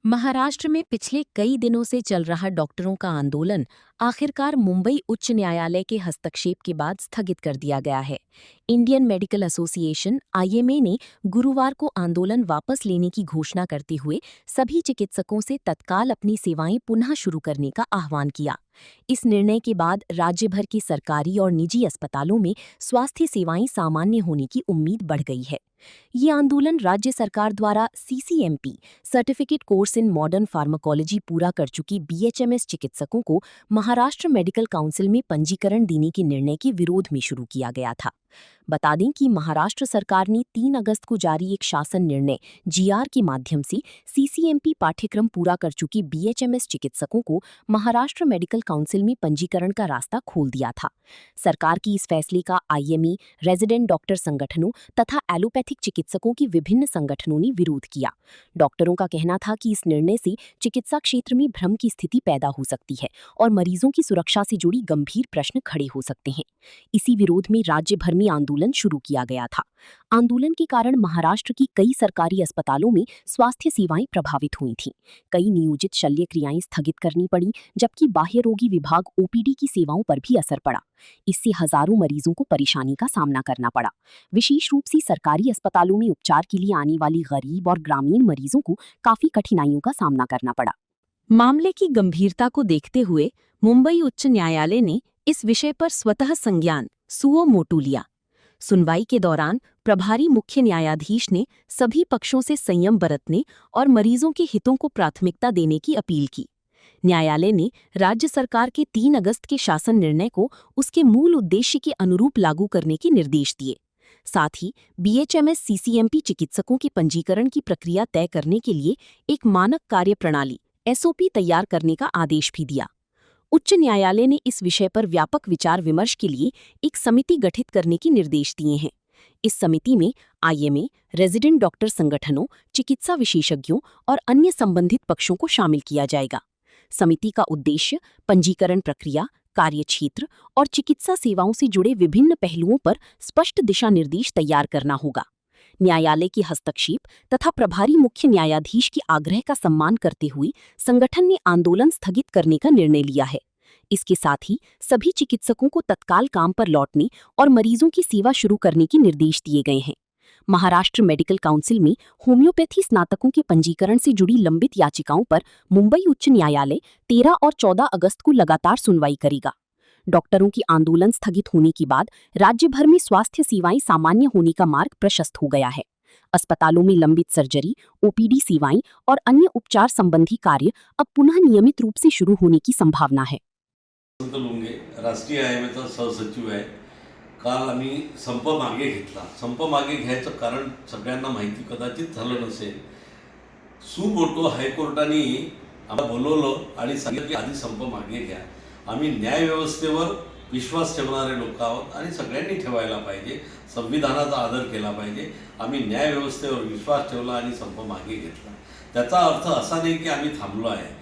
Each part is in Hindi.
महाराष्ट्र में पिछले कई दिनों से चल रहा डॉक्टरों का आंदोलन आखिरकार मुंबई उच्च न्यायालय के हस्तक्षेप के बाद स्थगित कर दिया गया है। इंडियन मेडिकल एसोसिएशन (आईएमए) ने गुरुवार को आंदोलन वापस लेने की घोषणा करते हुए सभी चिकित्सकों से तत्काल अपनी सेवाएं पुनः शुरू करने का आह्वान किया। इस निर्णय के बाद राज्य भर की सरकारी और निजी अस्पतालों में स्वास्थ्य सेवाएं सामान्य होने की उम्मीद बढ़ गई है। ये आंदोलन राज्य सरकार द्वारा CCMP certificate course in modern pharmacology पूरा कर चुकी बीएचएमएस चिकित्सकों को महाराष्ट्र मेडिकल काउंसिल में पंजीकरण देने के निर्णय के विरोध में शुरू किया गया था। बता दें कि महाराष्ट्र सरकार ने 3 अगस्त को जारी एक शासन निर्णय जीआर के माध्यम से सीसीएमपी पाठ्यक्रम पूरा कर चुकी बीएचएमएस चिकित्सकों को महाराष्ट्र मेडिकल काउंसिल में पंजीकरण का रास्ता खोल दिया था। सरकार की इस फैसले का आईएमए, रेजिडेंट डॉक्टर संगठनों तथा एलोपैथिक चिकित्सकों के विभिन्न संगठनों ने विरोध किया। डॉक्टरों का कहना था कि इस निर्णय से चिकित्सा क्षेत्र में भ्रम की स्थिति पैदा हो सकती है और मरीजों की सुरक्षा से जुड़ी गंभीर प्रश्न खड़े हो सकते हैं। इसी विरोध में राज्य भर में आंदोलन शुरू किया गया था। आंदोलन के कारण महाराष्ट्र की कई सरकारी अस्पतालों में स्वास्थ्य सेवाएं प्रभावित हुई थीं। कई नियोजित शल्य क्रियाएं स्थगित करनी पड़ी, जबकि बाह्य रोगी विभाग ओपीडी की सेवाओं पर भी असर पड़ा। इससे हजारों मरीजों को परेशानी का सामना करना पड़ा। विशेष रूप से सरकारी अस्पतालों में उपचार के लिए आने वाली गरीब और ग्रामीण मरीजों को काफी कठिनाइयों का सामना करना पड़ा। मामले की गंभीरता को देखते हुए मुंबई उच्च न्यायालय ने इस विषय पर स्वतः संज्ञान सुओ मोटू लिया। सुनवाई के दौरान प्रभारी मुख्य न्यायाधीश ने सभी पक्षों से संयम बरतने और मरीजों के हितों को प्राथमिकता देने की अपील की। न्यायालय ने राज्य सरकार के 3 अगस्त के शासन निर्णय को उसके मूल उद्देश्य के अनुरूप लागू करने के निर्देश दिए। साथ ही बीएचएमएस सीसीएमपी चिकित्सकों के पंजीकरण की प्रक्रिया तय करने के लिए एक मानक कार्य प्रणाली एसओपी तैयार करने का आदेश भी दिया। उच्च न्यायालय ने इस विषय पर व्यापक विचार विमर्श के लिए एक समिति गठित करने के निर्देश दिए हैं। इस समिति में आईएमए, रेजिडेंट डॉक्टर संगठनों, चिकित्सा विशेषज्ञों और अन्य संबंधित पक्षों को शामिल किया जाएगा। समिति का उद्देश्य पंजीकरण प्रक्रिया, कार्यक्षेत्र और चिकित्सा सेवाओं से जुड़े विभिन्न पहलुओं पर स्पष्ट दिशा निर्देश तैयार करना होगा। न्यायालय के हस्तक्षेप तथा प्रभारी मुख्य न्यायाधीश के आग्रह का सम्मान करते हुए संगठन ने आंदोलन स्थगित करने का निर्णय लिया है। इसके साथ ही सभी चिकित्सकों को तत्काल काम पर लौटने और मरीजों की सेवा शुरू करने के निर्देश दिए गए हैं। महाराष्ट्र मेडिकल काउंसिल में होम्योपैथी स्नातकों के पंजीकरण से जुड़ी लंबित याचिकाओं पर मुंबई उच्च न्यायालय 13 और 14 अगस्त को लगातार सुनवाई करेगा। डॉक्टरों की आंदोलन स्थगित होने के बाद राज्य भर में स्वास्थ्य सेवाएं सामान्य होने का मार्ग प्रशस्त हो गया है। अस्पतालों में लंबित सर्जरी, ओपीडी सेवाएं और अन्य उपचार संबंधी कार्य अब पुनः नियमित रूप से शुरू होने की संभावना है। राष्ट्रीय आयएमएचा सहसचिव आहे। काल आम्ही संप मागे घेतला। संप मागे घ्यायचं कारण सगळ्यांना माहिती कदाचित झालं नसेल। सु मोटो हायकोर्टाने आम्हाला बोलवलं आणि सांगितलं की आधी संप मागे घ्या। आम्ही न्यायव्यवस्थेवर विश्वास ठेवणारे लोक आहोत आणि सगळ्यांनी ठेवायला पाहिजे। संविधानाचा आदर केला पाहिजे। आम्ही न्यायव्यवस्थेवर विश्वास ठेवला आणि संप मागे घेतला। त्याचा अर्थ असा नाही की आम्ही थांबलो आहे।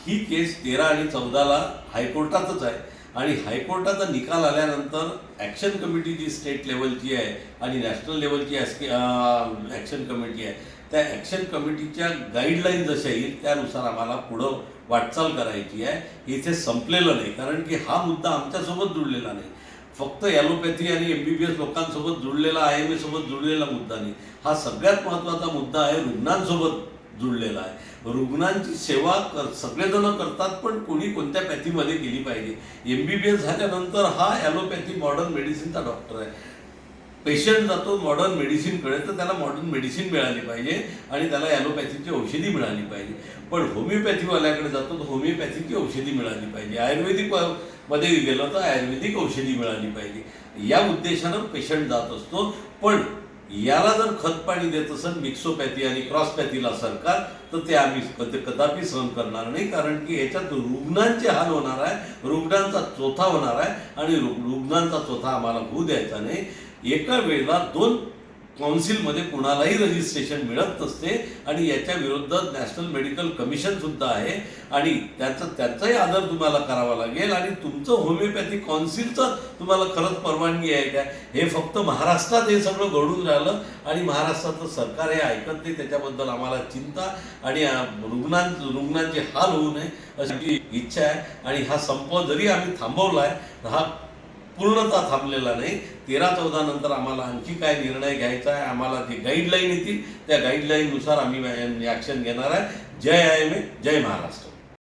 ही केस 13 आणि 14ला हायकोर्टातच आहे आणि हायकोर्टाचा निकाल आल्यानंतर ॲक्शन कमिटी जी स्टेट लेवलची आहे आणि नॅशनल लेवलची ॲक्शन कमिटी आहे, त्या ॲक्शन कमिटीच्या गाईडलाईन जशा येईल त्यानुसार आम्हाला पुढं वाटचाल करायची आहे। इथे संपलेलं नाही, कारण की हा मुद्दा आमच्यासोबत जुळलेला नाही। फक्त ॲलोपॅथी आणि एमबीबीएस लोकांसोबत जुळलेला, आयएमए सोबत जुळलेला मुद्दा नाही। हा सगळ्यात महत्त्वाचा मुद्दा आहे, रुग्णांसोबत जुळलेला आहे। रुग्णांची सेवा सगळेजण करतात, पण कोणी कोणत्या पॅथीमध्ये गेली पाहिजे। एमबीबीएस झाल्यानंतर हा ॲलोपॅथी मॉडर्न मेडिसिनचा डॉक्टर आहे। पेशंट जातो मॉडर्न मेडिसिनकडे, तर त्याला मॉडर्न मेडिसिन मिळाली पाहिजे आणि त्याला ॲलोपॅथीची औषधी मिळाली पाहिजे। पण होमिओपॅथीवाल्याकडे जातो तर होमिओपॅथीची औषधी मिळाली पाहिजे। आयुर्वेदिक मध्ये गेलं तर आयुर्वेदिक औषधी मिळाली पाहिजे। या उद्देशानं पेशंट जात असतो। पण याला जर खतपाणी देत असेल मिक्सोपॅथी आणि क्रॉसपॅथीला सरकार, तर ते आम्ही कदापि सहन करणार नाही, कारण की याच्यात रुग्णांचे हाल होणार आहे, रुग्णांचा चोथा होणार आहे आणि रुग्णांचा चोथा आम्हाला होऊ द्यायचा नाही। एका वेळेला 2 काउन्सिलमध्ये कुणालाही रजिस्ट्रेशन मिळत नसते आणि याच्या विरोधात नॅशनल मेडिकल कमिशन सुद्धा आहे आणि त्याचाही आदर तुम्हाला करावा लागेल आणि तुमचं होमिओपॅथिक काउन्सिलचं तुम्हाला खरंच परवानगी आहे का? हे फक्त महाराष्ट्रात हे सगळं घडून राहिलं आणि महाराष्ट्राचं सरकार हे ऐकत नाही. त्याच्याबद्दल आम्हाला चिंता आणि रुग्णांचे हाल होऊ नये अशी इच्छा आहे. आणि हा संप जरी आम्ही थांबवला आहे, हा पूर्णतः थांबलेला नाही. 13-14 नंतर आम्हाला आणखी काय निर्णय घ्यायचा आहे, आम्हाला जे गाईडलाईन येतील त्या गाईडलाईननुसार आम्ही ॲक्शन घेणार आहे. जय IMA, जय महाराष्ट्र.